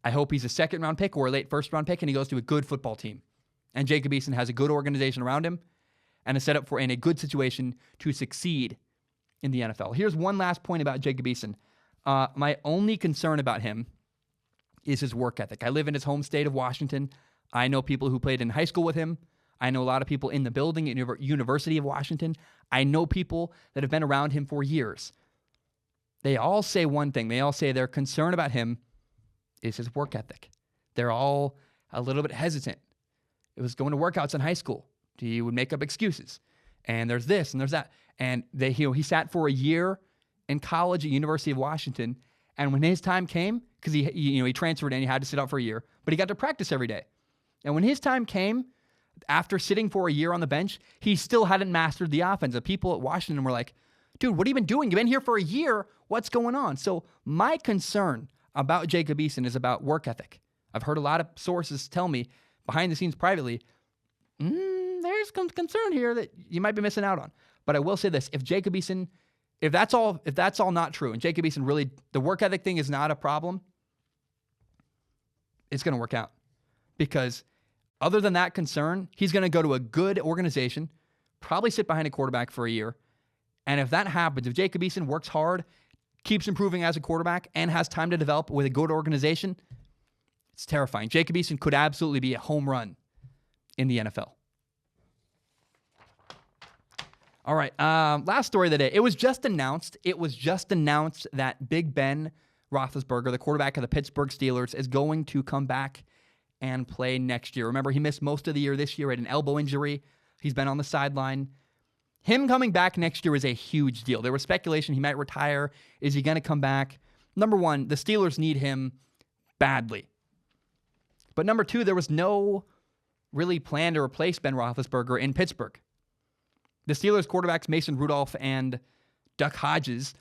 I hope he's a second-round pick or a late first-round pick, and he goes to a good football team. And Jacob Eason has a good organization around him and is set up for in a good situation to succeed in the NFL. Here's one last point about Jacob Eason. My only concern about him is his work ethic. I live in his home state of Washington. I know people who played in high school with him. I know a lot of people in the building at University of Washington. I know people that have been around him for years. They all say one thing. They all say their concern about him is his work ethic. They're all a little bit hesitant. It was going to workouts in high school. He would make up excuses. And there's this and there's that. And he sat for a year in college at University of Washington. And when his time came, because he transferred and he had to sit out for a year, but he got to practice every day. And when his time came, after sitting for a year on the bench, he still hadn't mastered the offense. The people at Washington were like, dude, what have you been doing? You've been here for a year. What's going on? So my concern about Jacob Eason is about work ethic. I've heard a lot of sources tell me behind the scenes privately, there's some concern here that you might be missing out on. But I will say this, if Jacob Eason, if that's all not true, and Jacob Eason really, the work ethic thing is not a problem, it's going to work out. Because other than that concern, he's going to go to a good organization, probably sit behind a quarterback for a year. And if that happens, if Jacob Eason works hard, keeps improving as a quarterback, and has time to develop with a good organization, it's terrifying. Jacob Eason could absolutely be a home run in the NFL. All right, last story of the day. It was just announced that Big Ben Roethlisberger, the quarterback of the Pittsburgh Steelers, is going to come back and play next year. Remember, he missed most of the year this year at an elbow injury. He's been on the sideline. Him coming back next year is a huge deal. There was speculation he might retire. Is he going to come back? Number one, the Steelers need him badly. But number two, there was no really plan to replace Ben Roethlisberger in Pittsburgh. The Steelers quarterbacks, Mason Rudolph and Duck Hodges.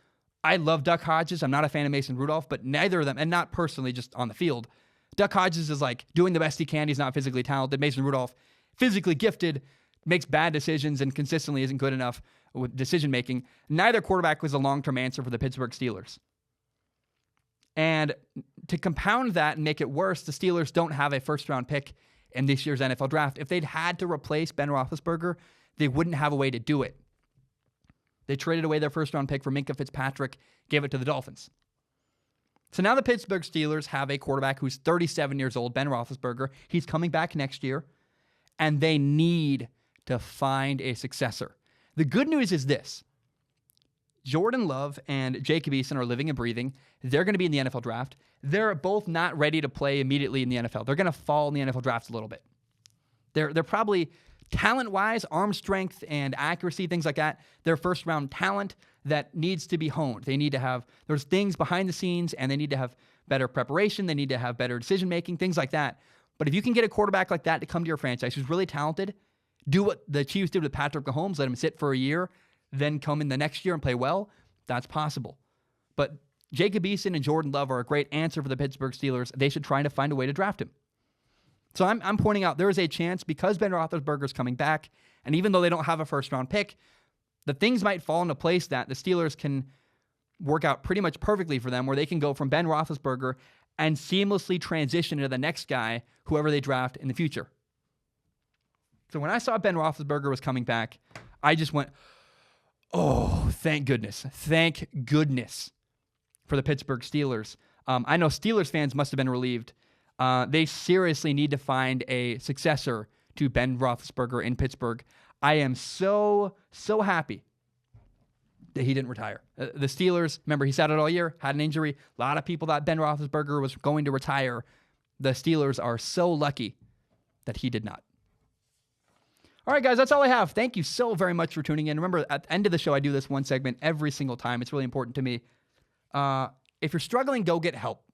I love Duck Hodges. I'm not a fan of Mason Rudolph, but neither of them, and not personally, just on the field. Duck Hodges is like doing the best he can. He's not physically talented. Mason Rudolph, physically gifted, makes bad decisions and consistently isn't good enough with decision-making. Neither quarterback was a long-term answer for the Pittsburgh Steelers. And to compound that and make it worse, the Steelers don't have a first-round pick in this year's NFL draft. If they'd had to replace Ben Roethlisberger, they wouldn't have a way to do it. They traded away their first-round pick for Minkah Fitzpatrick, gave it to the Dolphins. So now the Pittsburgh Steelers have a quarterback who's 37 years old, Ben Roethlisberger. He's coming back next year, and they need to find a successor. The good news is this. Jordan Love and Jacob Eason are living and breathing. They're going to be in the NFL draft. They're both not ready to play immediately in the NFL. They're going to fall in the NFL draft a little bit. They're probably talent-wise, arm strength and accuracy, things like that, they're first-round talent that needs to be honed. They need to have, there's things behind the scenes, and they need to have better preparation. They need to have better decision-making, things like that. But if you can get a quarterback like that to come to your franchise who's really talented, do what the Chiefs did with Patrick Mahomes, let him sit for a year, then come in the next year and play well, that's possible. But Jacob Eason and Jordan Love are a great answer for the Pittsburgh Steelers. They should try to find a way to draft him. So I'm pointing out there is a chance because Ben Roethlisberger is coming back, and even though they don't have a first-round pick, the things might fall into place that the Steelers can work out pretty much perfectly for them, where they can go from Ben Roethlisberger and seamlessly transition to the next guy, whoever they draft in the future. So when I saw Ben Roethlisberger was coming back, I just went, oh, thank goodness. Thank goodness for the Pittsburgh Steelers. I know Steelers fans must have been relieved. They seriously need to find a successor to Ben Roethlisberger in Pittsburgh. I am so happy that he didn't retire. The Steelers, remember, he sat out all year, had an injury. A lot of people thought Ben Roethlisberger was going to retire. The Steelers are so lucky that he did not. All right, guys, that's all I have. Thank you so very much for tuning in. Remember, at the end of the show, I do this one segment every single time. It's really important to me. If you're struggling, go get help.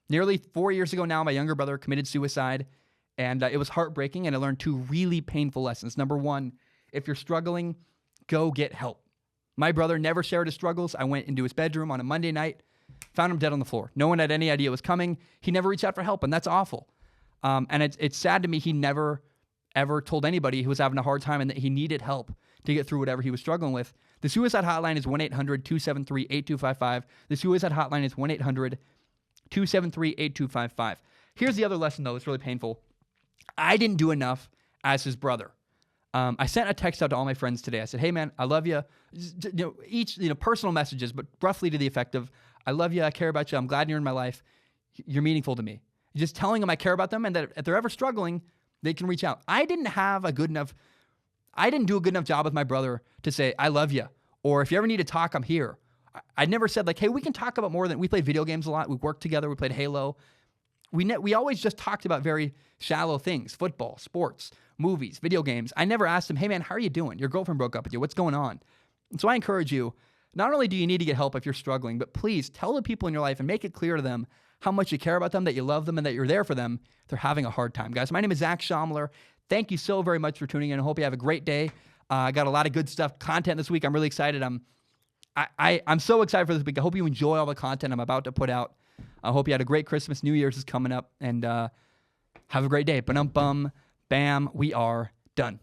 Nearly 4 years ago now, my younger brother committed suicide, and it was heartbreaking, and I learned 2 really painful lessons. Number 1, if you're struggling, go get help. My brother never shared his struggles. I went into his bedroom on a Monday night, found him dead on the floor. No one had any idea it was coming. He never reached out for help, and that's awful. And it's sad to me he never, ever told anybody he was having a hard time and that he needed help to get through whatever he was struggling with. The suicide hotline is 1-800-273-8255. The suicide hotline is 1-800-273-8255. Here's the other lesson, though. It's really painful. I didn't do enough as his brother. I sent a text out to all my friends today. I said, hey, man, I love you. Each, personal messages, but roughly to the effect of, I love you, I care about you, I'm glad you're in my life. You're meaningful to me. Just telling them I care about them and that if they're ever struggling, they can reach out. I didn't do a good enough job with my brother to say, I love you. Or if you ever need to talk, I'm here. I never said like, hey, we can talk about more than, we played video games a lot. We worked together. We played Halo. We always just talked about very shallow things, football, sports, movies, video games. I never asked him, hey man, how are you doing? Your girlfriend broke up with you. What's going on? And so I encourage you, not only do you need to get help if you're struggling, but please tell the people in your life and make it clear to them how much you care about them, that you love them, and that you're there for them if they're having a hard time. Guys, my name is Zach Schomler. Thank you so very much for tuning in. I hope you have a great day. I got a lot of good stuff, content this week. I'm really excited. I'm so excited for this week. I hope you enjoy all the content I'm about to put out. I hope you had a great Christmas. New Year's is coming up, and have a great day. Ba-dum-bum, bam, we are done.